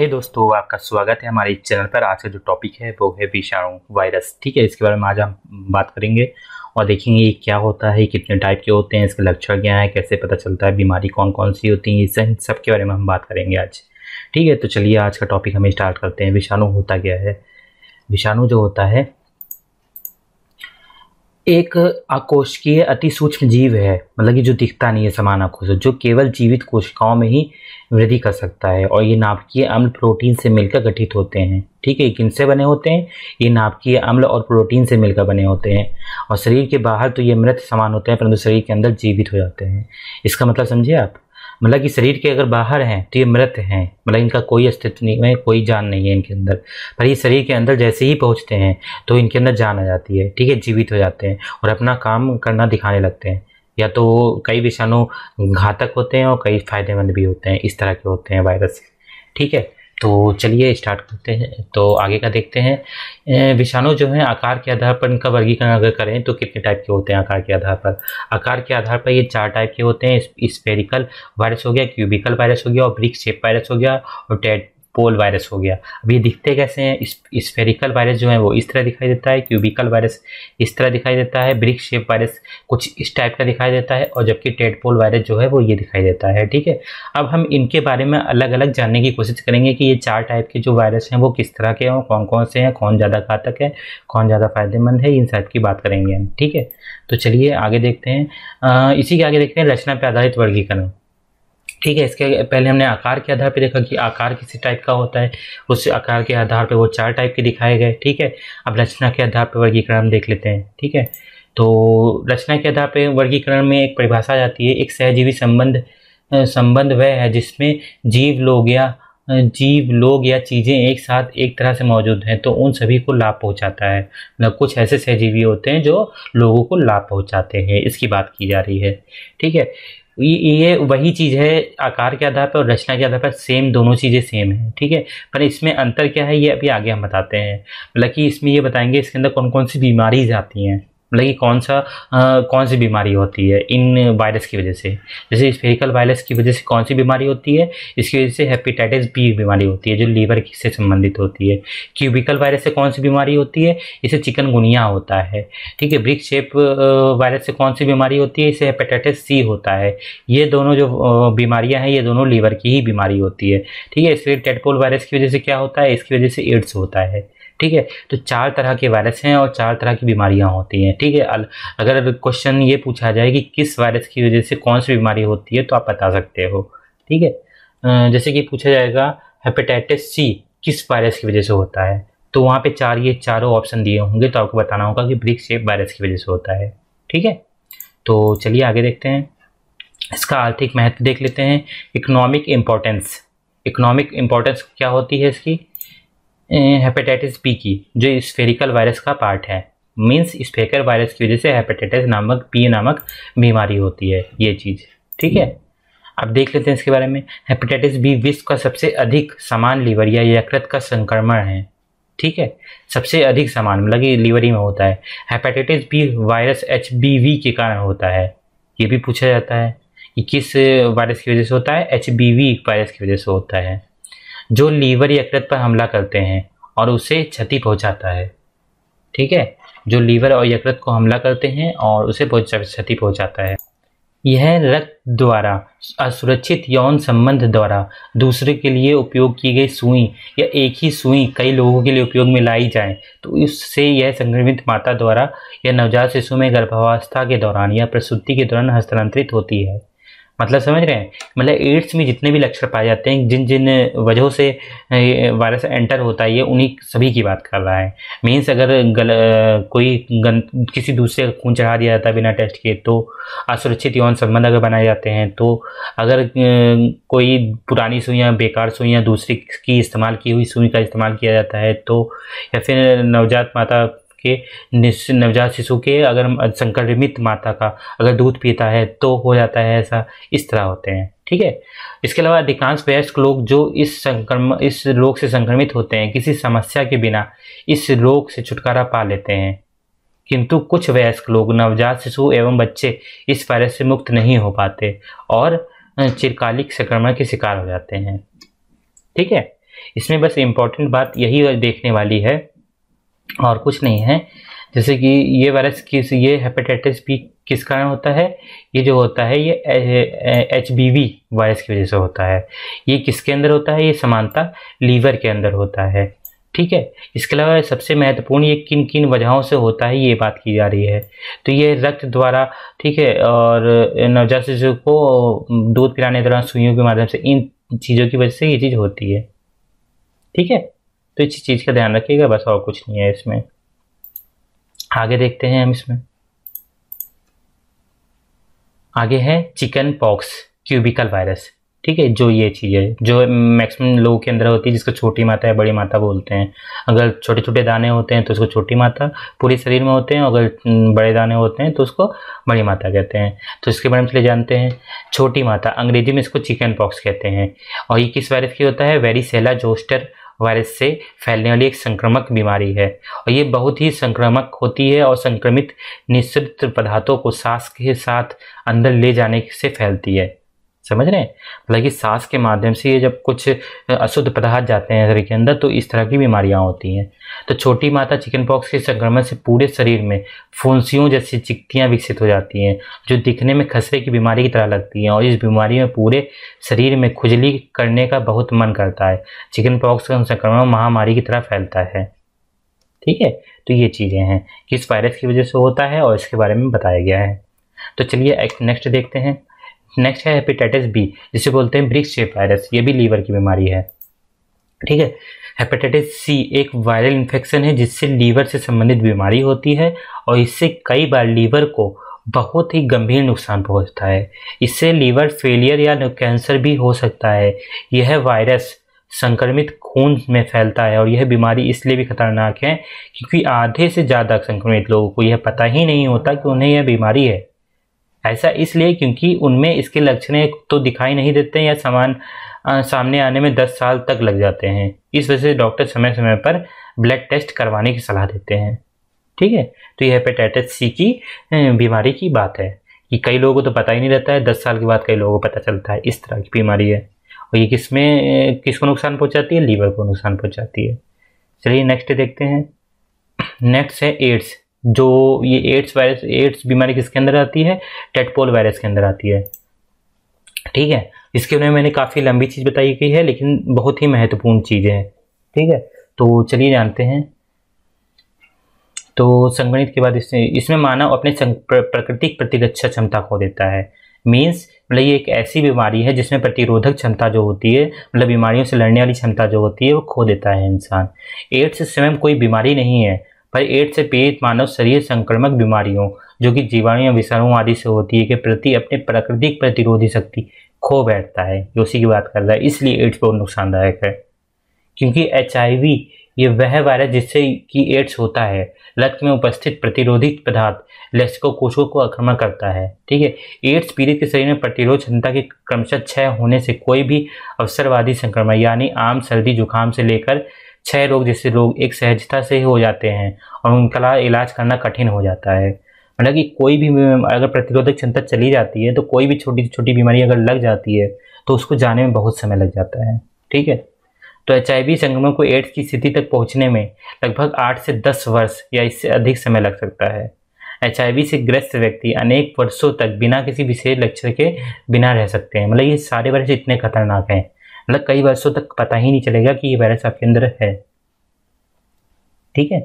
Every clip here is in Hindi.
हे दोस्तों, आपका स्वागत है हमारे इस चैनल पर। आज का जो टॉपिक है वो है विषाणु वायरस। ठीक है, इसके बारे में आज हम बात करेंगे और देखेंगे ये क्या होता है, कितने टाइप के होते हैं, इसके लक्षण क्या है, कैसे पता चलता है, बीमारी कौन कौन सी होती है, इस सब के बारे में हम बात करेंगे आज। ठीक है, तो चलिए आज का टॉपिक हम स्टार्ट करते हैं। विषाणु होता क्या है? विषाणु जो होता है एक अकोशिकीय अति सूक्ष्म जीव है, मतलब कि जो दिखता नहीं है समान आंखों से, जो केवल जीवित कोशिकाओं में ही वृद्धि कर सकता है। और ये नाभिकीय अम्ल प्रोटीन से मिलकर गठित होते हैं। ठीक है, किनसे बने होते हैं? ये नाभिकीय अम्ल और प्रोटीन से मिलकर बने होते हैं। और शरीर के बाहर तो ये मृत समान होते हैं, परंतु शरीर के अंदर जीवित हो जाते हैं। इसका मतलब समझिए आप, मतलब कि शरीर के अगर बाहर हैं तो ये मृत हैं, मतलब इनका कोई अस्तित्व नहीं है, कोई जान नहीं है इनके अंदर। पर ये शरीर के अंदर जैसे ही पहुंचते हैं तो इनके अंदर जान आ जाती है। ठीक है, जीवित हो जाते हैं और अपना काम करना दिखाने लगते हैं। या तो कई विषाणु घातक होते हैं और कई फायदेमंद भी होते हैं, इस तरह के होते हैं वायरस। ठीक है, तो चलिए स्टार्ट करते हैं। तो आगे का देखते हैं। विषाणु जो है आकार के आधार पर इनका वर्गीकरण अगर करें तो कितने टाइप के होते हैं? आकार के आधार पर ये 4 टाइप के होते हैं। स्फेरिकल वायरस हो गया, क्यूबिकल वायरस हो गया, और ब्रिक शेप वायरस हो गया, और टेडपोल वायरस हो गया। अब ये दिखते कैसे हैं? स्फेरिकल वायरस जो है वो इस तरह दिखाई देता है, क्यूबिकल वायरस इस तरह दिखाई देता है, ब्रिक शेप वायरस कुछ इस टाइप का दिखाई देता है, और जबकि टेडपोल वायरस जो है वो ये दिखाई देता है। ठीक है, अब हम इनके बारे में अलग अलग जानने की कोशिश करेंगे कि ये 4 टाइप के जो वायरस हैं वो किस तरह के हैं, कौन कौन से हैं, कौन ज़्यादा घातक है, कौन ज़्यादा फायदेमंद है, इन सब की बात करेंगे हम। ठीक है, तो चलिए आगे देखते हैं। इसी के आगे देखते हैं रचना पर आधारित वर्गीकरण। ठीक है, इसके पहले हमने आकार के आधार पे देखा कि आकार किसी टाइप का होता है, उस आकार के आधार पे वो 4 टाइप के दिखाए गए। ठीक है, अब रचना के आधार पर वर्गीकरण हम देख लेते हैं। ठीक है, तो रचना के आधार पे वर्गीकरण में एक परिभाषा जाती है, एक सहजीवी संबंध वह है जिसमें जीव लोग या चीज़ें एक साथ एक तरह से मौजूद हैं तो उन सभी को लाभ पहुंचाता है। मतलब कुछ ऐसे सहजीवी होते हैं जो लोगों को लाभ पहुंचाते हैं, इसकी बात की जा रही है। ठीक है, ये वही चीज़ है, आकार के आधार पर और रचना के आधार पर सेम, दोनों चीज़ें सेम है। ठीक है, पर इसमें अंतर क्या है ये अभी आगे हम बताते हैं। मतलब कि इसमें ये बताएंगे इसके अंदर कौन कौन सी बीमारीज आती हैं, मतलब कि कौन सी बीमारी होती है इन वायरस की वजह से। जैसे स्फेरिकल वायरस की वजह से कौन सी बीमारी होती है? इसकी वजह से हेपेटाइटिस बी बीमारी होती है जो लीवर से संबंधित होती है। क्यूबिकल वायरस से कौन सी बीमारी होती है? इसे चिकनगुनिया होता है। ठीक है, ब्रिक शेप वायरस से कौन सी बीमारी होती है? इसे हेपेटाइटिस सी होता है। ये दोनों जो बीमारियां हैं ये दोनों लीवर की ही बीमारी होती है। ठीक है, इसलिए टेडपोल वायरस की वजह से क्या होता है? इसकी वजह से एड्स होता है। ठीक है, तो 4 तरह के वायरस हैं और 4 तरह की बीमारियां होती हैं। ठीक है, अगर क्वेश्चन ये पूछा जाए कि किस वायरस की वजह से कौन सी बीमारी होती है तो आप बता सकते हो। ठीक है, जैसे कि पूछा जाएगा हेपेटाइटिस सी किस वायरस की वजह से होता है, तो वहाँ पे ये चारों ऑप्शन दिए होंगे, तो आपको बताना होगा कि ब्रिक शेप वायरस की वजह से होता है। ठीक है, तो चलिए आगे देखते हैं। इसका आर्थिक महत्व देख लेते हैं। इकोनॉमिक इम्पोर्टेंस क्या होती है इसकी? हेपेटाइटिस बी की, जो स्फेरिकल वायरस का पार्ट है, मींस स्फेरिकल वायरस की वजह से हेपेटाइटिस बी नामक बीमारी होती है ये चीज़। ठीक है, अब देख लेते हैं इसके बारे में। हेपेटाइटिस बी विश्व का सबसे अधिक समान लीवर या यकृत का संक्रमण है। ठीक है, सबसे अधिक समान मतलब कि लीवर ही में होता है। हेपेटाइटिस बी वायरस HBV के कारण होता है, ये भी पूछा जाता है कि किस वायरस की वजह से होता है? HBV वायरस की वजह से होता है, जो लीवर यकृत पर हमला करते हैं और उसे क्षति पहुंचाता है। ठीक है, जो लीवर और यकृत को हमला करते हैं और उसे क्षति पहुंचाता है। यह रक्त द्वारा असुरक्षित यौन संबंध द्वारा दूसरे के लिए उपयोग की गई सुई या एक ही सुई कई लोगों के लिए उपयोग में लाई जाए तो इससे यह संक्रमित माता द्वारा या नवजात शिशु में गर्भावस्था के दौरान या प्रसूति के दौरान हस्तांतरित होती है। मतलब समझ रहे हैं? मतलब एड्स में जितने भी लक्षण पाए जाते हैं, जिन जिन वजहों से वायरस एंटर होता है, ये उन्हीं सभी की बात कर रहा है। मीन्स अगर किसी दूसरे का खून चढ़ा दिया जाता है बिना टेस्ट के, तो असुरक्षित यौन संबंध अगर बनाए जाते हैं, तो अगर कोई पुरानी सुइयाँ, बेकार सुइयाँ, दूसरी की इस्तेमाल की हुई सुई का इस्तेमाल किया जाता है, तो या फिर नवजात शिशु के अगर संक्रमित माता का अगर दूध पीता है तो हो जाता है ऐसा, इस तरह होते हैं। ठीक है, इसके अलावा अधिकांश वयस्क लोग जो इस रोग से संक्रमित होते हैं किसी समस्या के बिना इस रोग से छुटकारा पा लेते हैं, किंतु कुछ वयस्क लोग, नवजात शिशु एवं बच्चे इस वायरस से मुक्त नहीं हो पाते और चिरकालिक संक्रमण के शिकार हो जाते हैं। ठीक है, इसमें बस इम्पोर्टेंट बात यही देखने वाली है और कुछ नहीं है। जैसे कि ये वायरस ये हेपेटाइटिस बी किस कारण होता है, ये जो होता है ये HBV वायरस की वजह से होता है। ये किसके अंदर होता है, ये समानता लीवर के अंदर होता है, ठीक है। इसके अलावा सबसे महत्वपूर्ण ये किन किन वजहों से होता है ये बात की जा रही है। तो ये रक्त द्वारा, ठीक है, और नवजात शिशु को दूध पिलाने के दौरान सुइयों के माध्यम से, इन चीज़ों की वजह से ये चीज़ होती है, ठीक है। तो इस चीज़ का ध्यान रखिएगा, बस और कुछ नहीं है इसमें। आगे देखते हैं हम इसमें। आगे है चिकन पॉक्स क्यूबिकल वायरस, ठीक है। जो ये चीज़ है जो मैक्सिमम लोगों के अंदर होती है, जिसको छोटी माता या बड़ी माता बोलते हैं। अगर छोटे छोटे दाने होते हैं तो उसको छोटी माता पूरे शरीर में होते हैं, अगर बड़े दाने होते हैं तो उसको बड़ी माता कहते हैं। तो इसके बारे में चले जानते हैं। छोटी माता, अंग्रेजी में इसको चिकन पॉक्स कहते हैं। और ये किस वायरस की होता है, वेरिसेला जोस्टर वायरस से फैलने वाली एक संक्रामक बीमारी है। और ये बहुत ही संक्रामक होती है और संक्रमित निःसृत पदार्थों को सांस के साथ अंदर ले जाने से फैलती है। समझ रहे हैं, मतलब कि सांस के माध्यम से ये जब कुछ अशुद्ध पदार्थ जाते हैं शरीर के अंदर तो इस तरह की बीमारियां होती हैं। तो छोटी माता चिकन पॉक्स के संक्रमण से पूरे शरीर में फुंसियों जैसी चिकटियां विकसित हो जाती हैं, जो दिखने में खसरे की बीमारी की तरह लगती हैं। और इस बीमारी में पूरे शरीर में खुजली करने का बहुत मन करता है। चिकन पॉक्स का संक्रमण महामारी की तरह फैलता है, ठीक है। तो ये चीज़ें हैं किस वायरस की वजह से होता है और इसके बारे में बताया गया है। तो चलिए एक नेक्स्ट देखते हैं। नेक्स्ट है हेपेटाइटिस बी, जिसे बोलते हैं ब्रिक शेप वायरस। ये भी लीवर की बीमारी है, ठीक है। हेपेटाइटिस सी एक वायरल इन्फेक्शन है जिससे लीवर से संबंधित बीमारी होती है और इससे कई बार लीवर को बहुत ही गंभीर नुकसान पहुंचता है। इससे लीवर फेलियर या कैंसर भी हो सकता है। यह वायरस संक्रमित खून में फैलता है और यह बीमारी इसलिए भी खतरनाक है क्योंकि आधे से ज़्यादा संक्रमित लोगों को यह पता ही नहीं होता कि उन्हें यह बीमारी है। ऐसा इसलिए क्योंकि उनमें इसके लक्षण तो दिखाई नहीं देते हैं या सामने आने में 10 साल तक लग जाते हैं। इस वजह से डॉक्टर समय समय पर ब्लड टेस्ट करवाने की सलाह देते हैं, ठीक है। तो ये हेपेटाइटिस सी की बीमारी की बात है कि कई लोगों को तो पता ही नहीं रहता है, 10 साल के बाद कई लोगों को पता चलता है इस तरह की बीमारी है। और ये किसको नुकसान पहुंचाती है, लीवर को नुकसान पहुंचाती है। चलिए नेक्स्ट देखते हैं। नेक्स्ट है एड्स। जो ये एड्स बीमारी किसके अंदर आती है, टेटपोल वायरस के अंदर आती है, ठीक है। इसके बारे में मैंने काफ़ी लंबी चीज़ बताई गई है लेकिन बहुत ही महत्वपूर्ण चीज़ें हैं, ठीक है। तो चलिए जानते हैं। तो संक्रमित के बाद इसमें मानव अपने प्राकृतिक प्रतिरक्षा क्षमता खो देता है। मीन्स मतलब ये एक ऐसी बीमारी है जिसमें प्रतिरोधक क्षमता जो होती है, मतलब बीमारियों से लड़ने वाली क्षमता जो होती है वो खो देता है इंसान। एड्स स्वयं कोई बीमारी नहीं है, पर एड्स से पीड़ित मानव शरीर संक्रामक बीमारियों जो कि जीवाणु या विषाणु आदि से होती है के प्रति अपने प्राकृतिक प्रतिरोधी शक्ति खो बैठता है, जो उसी की बात कर रहा है। इसलिए एड्स बहुत नुकसानदायक है क्योंकि HIV ये वह वायरस जिससे कि एड्स होता है रक्त में उपस्थित प्रतिरोधी पदार्थ लैक्टोकोशों को आक्रमण करता है, ठीक है। एड्स पीड़ित के शरीर में प्रतिरोध क्षमता की क्रमशः क्षय होने से कोई भी अवसरवादी संक्रमण यानी आम सर्दी जुकाम से लेकर क्षय रोग जैसे रोग एक सहजता से हो जाते हैं और उनका इलाज करना कठिन हो जाता है। मतलब कि कोई भी अगर प्रतिरोधक क्षमता चली जाती है तो कोई भी छोटी छोटी बीमारी अगर लग जाती है तो उसको जाने में बहुत समय लग जाता है, ठीक है। तो HIV संक्रमण को एड्स की स्थिति तक पहुंचने में लगभग 8 से 10 वर्ष या इससे अधिक समय लग सकता है। HIV से ग्रस्त व्यक्ति अनेक वर्षों तक बिना किसी विशेष लक्षण के बिना रह सकते हैं। मतलब ये सारे वायरस इतने खतरनाक हैं, मतलब कई वर्षों तक पता ही नहीं चलेगा कि ये वायरस आपके अंदर है, ठीक है।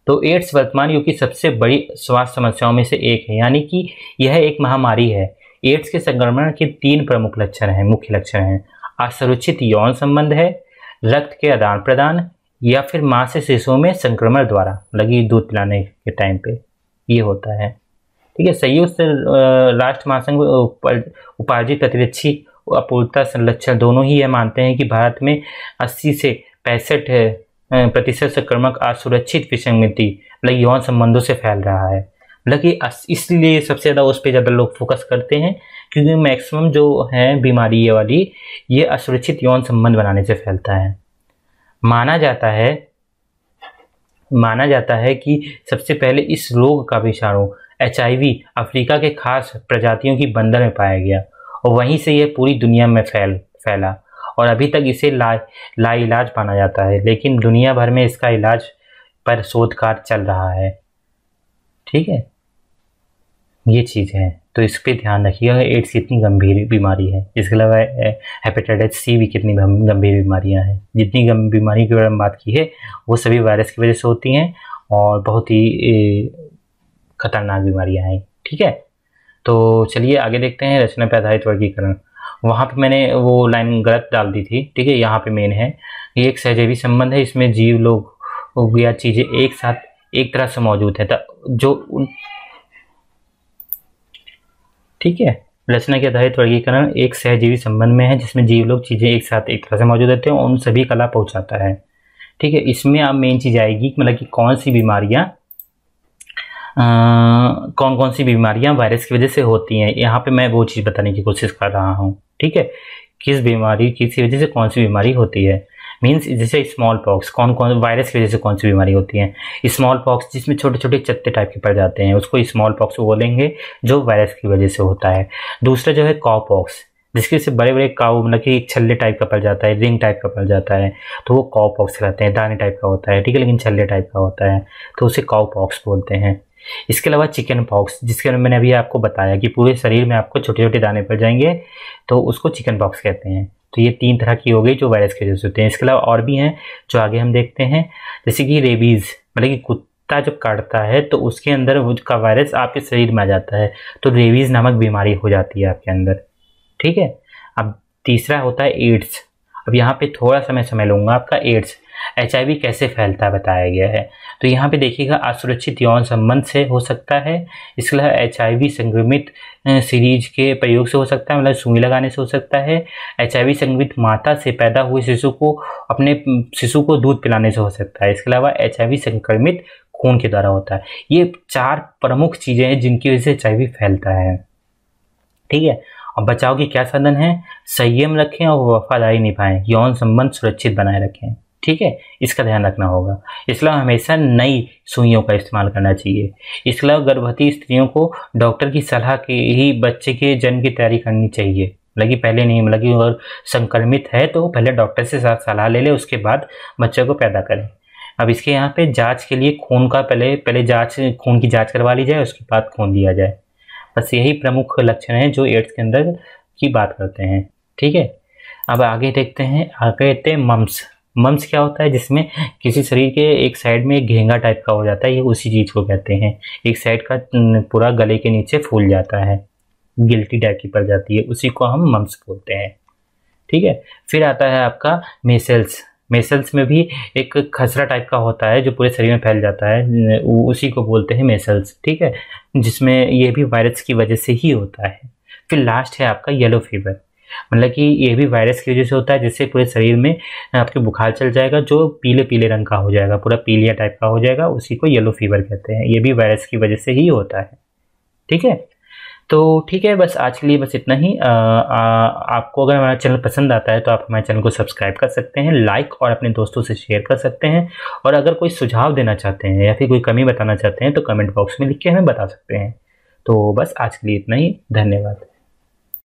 तो एड्स वर्तमान युग की सबसे बड़ी स्वास्थ्य समस्याओं में से एक है, यानी कि यह एक महामारी है। एड्स के संक्रमण के 3 प्रमुख लक्षण हैं, मुख्य लक्षण हैं। असुरक्षित यौन संबंध है, रक्त के आदान प्रदान या फिर मां से शिशुओं में संक्रमण द्वारा लगी दूध पिलाने के टाइम पे ये होता है, ठीक है। संयुक्त राष्ट्र महासंघ उपार्जित प्रतिरक्षी अपूर्णता संलक्षण दोनों ही यह मानते हैं कि भारत में 80 से 65% संक्रमक असुरक्षित विसंगति मतलब यौन संबंधों से फैल रहा है। मतलब कि इसलिए सबसे ज़्यादा उस पर ज़्यादा लोग फोकस करते हैं क्योंकि मैक्सिमम जो है बीमारी ये वाली ये असुरक्षित यौन संबंध बनाने से फैलता है। माना जाता है कि सबसे पहले इस रोग का विषाणु HIV अफ्रीका के खास प्रजातियों की बंदर में पाया गया और वहीं से यह पूरी दुनिया में फैला और अभी तक इसे लाइलाज माना जाता है, लेकिन दुनिया भर में इसका इलाज पर शोध कार्य चल रहा है। ठीक है, ये चीज़ है, तो इस पर ध्यान रखिएगा। एड्स कितनी गंभीर बीमारी है, इसके अलावा हेपेटाइटिस सी भी कितनी गंभीर बीमारियां हैं। जितनी गंभीर बीमारी की हम बात की है वो सभी वायरस की वजह से होती हैं और बहुत ही खतरनाक बीमारियां हैं। ठीक है, तो चलिए आगे देखते हैं। रचना पे आधारित वर्गीकरण, वहाँ पे मैंने वो लाइन गलत डाल दी थी। ठीक है, यहाँ पे मेन है, ये एक सहजीवी संबंध है, इसमें जीव लोग या चीज़ें एक साथ एक तरह से मौजूद है जो ठीक है, रचना के आधारित वर्गीकरण एक सहजीवी संबंध में है जिसमें जीव लोग चीज़ें एक साथ एक तरह से मौजूद रहते हैं और उन सभी का लाभ पहुँचाता है। ठीक है, इसमें अब मेन चीज़ आएगी मतलब कि कौन कौन सी बीमारियां वायरस की वजह से होती हैं। यहाँ पे मैं वो चीज़ बताने की कोशिश कर रहा हूँ। ठीक है, किस वजह से कौन सी बीमारी होती है। मीन्स जैसे स्मॉल पॉक्स, कौन वायरस की वजह से कौन सी बीमारी होती है। स्मॉल पॉक्स जिसमें छोटे छोटे चत्ते टाइप के पड़ जाते हैं उसको स्मॉल पॉक्स बोलेंगे, जो वायरस की वजह से होता है। दूसरा जो है काउ पॉक्स, जिसके वजह से बड़े बड़े काउ मतलब कि एक छल्ले टाइप का पड़ जाता है, रिंग टाइप का पड़ जाता है, तो वो काउ पॉक्स कहते हैं। दाने टाइप का होता है, ठीक है, लेकिन छल्ले टाइप का होता है, तो उसे काउ पॉक्स बोलते हैं। इसके अलावा चिकन पॉक्स, जिसके बारे में मैंने अभी आपको बताया कि पूरे शरीर में आपको छोटे छोटे दाने पड़ जाएंगे, तो उसको चिकन पॉक्स कहते हैं। तो ये 3 तरह की हो गई जो वायरस की वजह से होते हैं। इसके अलावा और भी हैं जो आगे हम देखते हैं, जैसे कि रेबीज़, मतलब कि कुत्ता जब काटता है तो उसके अंदर उसका वायरस आपके शरीर में आ जाता है, तो रेबीज़ नामक बीमारी हो जाती है आपके अंदर। ठीक है, अब तीसरा होता है एड्स। अब यहाँ पे थोड़ा सा मैं समय लूँगा आपका। एड्स, HIV कैसे फैलता है बताया गया है। तो यहाँ पे देखिएगा, असुरक्षित यौन संबंध से हो सकता है। इसके अलावा HIV संक्रमित सीरीज के प्रयोग से हो सकता है, मतलब सुई लगाने से हो सकता है। HIV संक्रमित माता से पैदा हुए शिशु को दूध पिलाने से हो सकता है। इसके अलावा HIV संक्रमित खून के द्वारा होता है। ये 4 प्रमुख चीज़ें हैं जिनकी वजह से HIV फैलता है। ठीक है, और बचाव के क्या साधन हैं? संयम रखें और वफादारी निभाएं, यौन संबंध सुरक्षित बनाए रखें। ठीक है, इसका ध्यान रखना होगा। इसके अलावा हमेशा नई सुइयों का इस्तेमाल करना चाहिए। इसके अलावा गर्भवती स्त्रियों को डॉक्टर की सलाह के ही बच्चे के जन्म की तैयारी करनी चाहिए, मतलब कि पहले नहीं, मतलब कि अगर संक्रमित है तो पहले डॉक्टर से सलाह ले ले, उसके बाद बच्चे को पैदा करें। अब इसके यहाँ पे जांच के लिए खून का पहले खून की जांच करवा ली जाए, उसके बाद खून लिया जाए। बस यही प्रमुख लक्षण हैं जो एड्स के अंदर की बात करते हैं। ठीक है, अब आगे देखते हैं मम्स। मम्स क्या होता है? जिसमें किसी शरीर के एक साइड में एक घेंगा टाइप का हो जाता है, ये उसी चीज़ को कहते हैं। एक साइड का पूरा गले के नीचे फूल जाता है, गिल्टी टाइप की पड़ जाती है, उसी को हम मम्स बोलते हैं। ठीक है, फिर आता है आपका मेसल्स। मेसल्स में भी एक खसरा टाइप का होता है जो पूरे शरीर में फैल जाता है, उसी को बोलते हैं मेसल्स। ठीक है, जिसमें ये भी वायरस की वजह से ही होता है। फिर लास्ट है आपका येलो फीवर, मतलब कि ये भी वायरस की वजह से होता है, जिससे पूरे शरीर में आपके बुखार चल जाएगा, जो पीले पीले रंग का हो जाएगा, पूरा पीलिया टाइप का हो जाएगा, उसी को येलो फीवर कहते हैं। ये भी वायरस की वजह से ही होता है। ठीक है, तो ठीक है, बस आज के लिए बस इतना ही। आपको अगर हमारा चैनल पसंद आता है तो आप हमारे चैनल को सब्सक्राइब कर सकते हैं, लाइक और अपने दोस्तों से शेयर कर सकते हैं, और अगर कोई सुझाव देना चाहते हैं या फिर कोई कमी बताना चाहते हैं तो कमेंट बॉक्स में लिख के हमें बता सकते हैं। तो बस आज के लिए इतना ही, धन्यवाद।